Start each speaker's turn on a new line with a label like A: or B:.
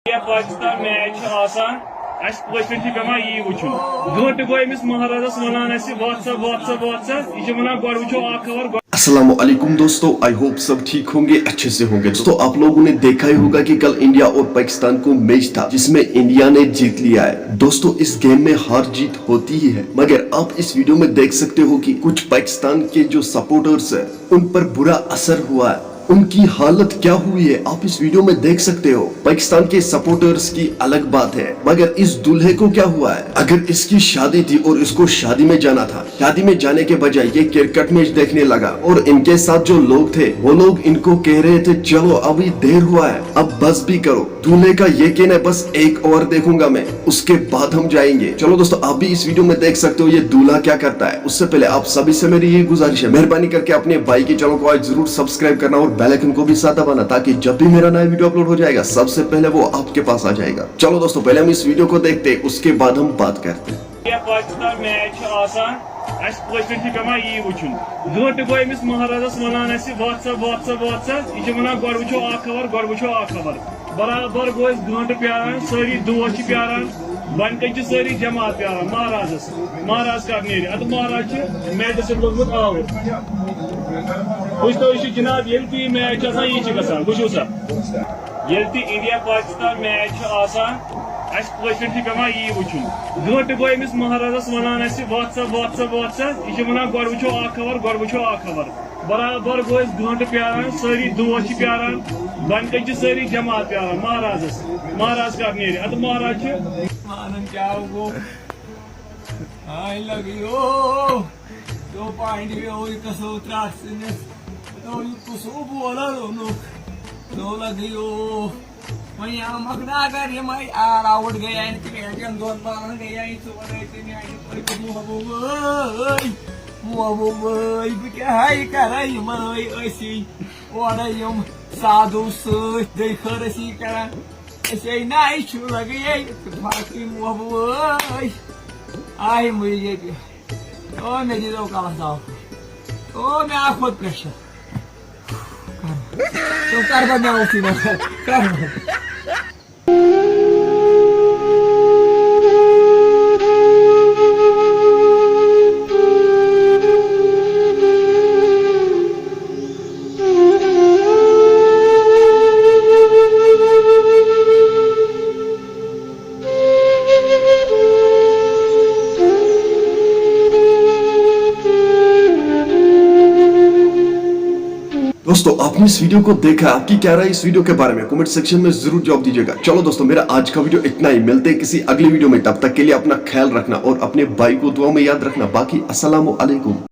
A: India Pakistan match आसान पे पे यी वुचुन गंट गो अमिस महाराजस वनान WhatsApp यह वनान गो वुचो खबर।
B: अस्सलामुअलैकुम दोस्तों, आई होप सब ठीक होंगे, अच्छे से होंगे। दोस्तों आप लोगों ने देखा ही होगा कि कल इंडिया और पाकिस्तान को मैच था जिसमें इंडिया ने जीत लिया है। दोस्तों इस गेम में हार जीत होती ही है, मगर आप इस वीडियो में देख सकते हो कि कुछ पाकिस्तान के जो सपोर्टर्स है उन पर बुरा असर हुआ है, उनकी हालत क्या हुई है आप इस वीडियो में देख सकते हो। पाकिस्तान के सपोर्टर्स की अलग बात है, मगर इस दूल्हे को क्या हुआ है। अगर इसकी शादी थी और इसको शादी में जाना था, शादी में जाने के बजाय ये क्रिकेट मैच देखने लगा और इनके साथ जो लोग थे वो लोग इनको कह रहे थे चलो अभी देर हुआ है, अब बस भी करो। दूल्हे का ये कहना है बस एक और देखूंगा मैं, उसके बाद हम जाएंगे। चलो दोस्तों आप भी इस वीडियो में देख सकते हो ये दूल्हा क्या करता है। उससे पहले आप सभी से मेरी ये गुजारिश है, मेहरबानी करके अपने भाई के चैनल को आज जरूर सब्सक्राइब करना और बेल आइकन को भी साथ दबाना, ताकि जब भी मेरा नया वीडियो अपलोड हो जाएगा सबसे पहले वो आपके पास आ जाएगा। चलो दोस्तों पहले हम इस वीडियो को देखते हैं, उसके बाद हम बात करते हैं।
A: इंडिया पाकिस्तान मैच आसान पे यी वुचुन गंट गो अमिस महाराजस वनान WhatsApp यह वनान गो वुचो खबर। बराबर गो गंट प्यारान, सारी दोस्त प्यारान, वन कन सारी जमात प्यारान महाराज कर नेर अद महाराज मैचस लोगमुत आवर वो जनाब ये मैच यह वो सा ये इंडिया पाकिस्तान मैच आसान पे यी वुचुन गंट गो अमिस महाराजस वनान WhatsApp यह वनान गो वुचो खबर। बराबर गो गंट प्यारान, सारी दोस्त प्यारान, वन कन सारी जमात प्यारान महाराज कर नेर अद महाराज
C: क्या वो आई लगियो तो पाइंट में वो कसो त्रास ने तो कसो बोला तो लगियो मैं यहाँ मगना कर ये मैं आउट गया इनके दोन बार गया इस वाले इतने आई पर मुहब्बत क्या है कराई मरोई ऐसी और यम साधु से देखर सी करा ऐसे नहीं छू लगी है बाकी मुहब्बत आई मुझे ओ मेरी दो का बताओ ओ मैं आप खुद प्रेशर तो कर बना उसी में कर।
B: दोस्तों आपने इस वीडियो को देखा, आपकी क्या राय इस वीडियो के बारे में कमेंट सेक्शन में जरूर जवाब दीजिएगा। चलो दोस्तों मेरा आज का वीडियो इतना ही, मिलते हैं किसी अगली वीडियो में, तब तक के लिए अपना ख्याल रखना और अपने भाई को दुआ में याद रखना। बाकी अस्सलामु अलैकुम।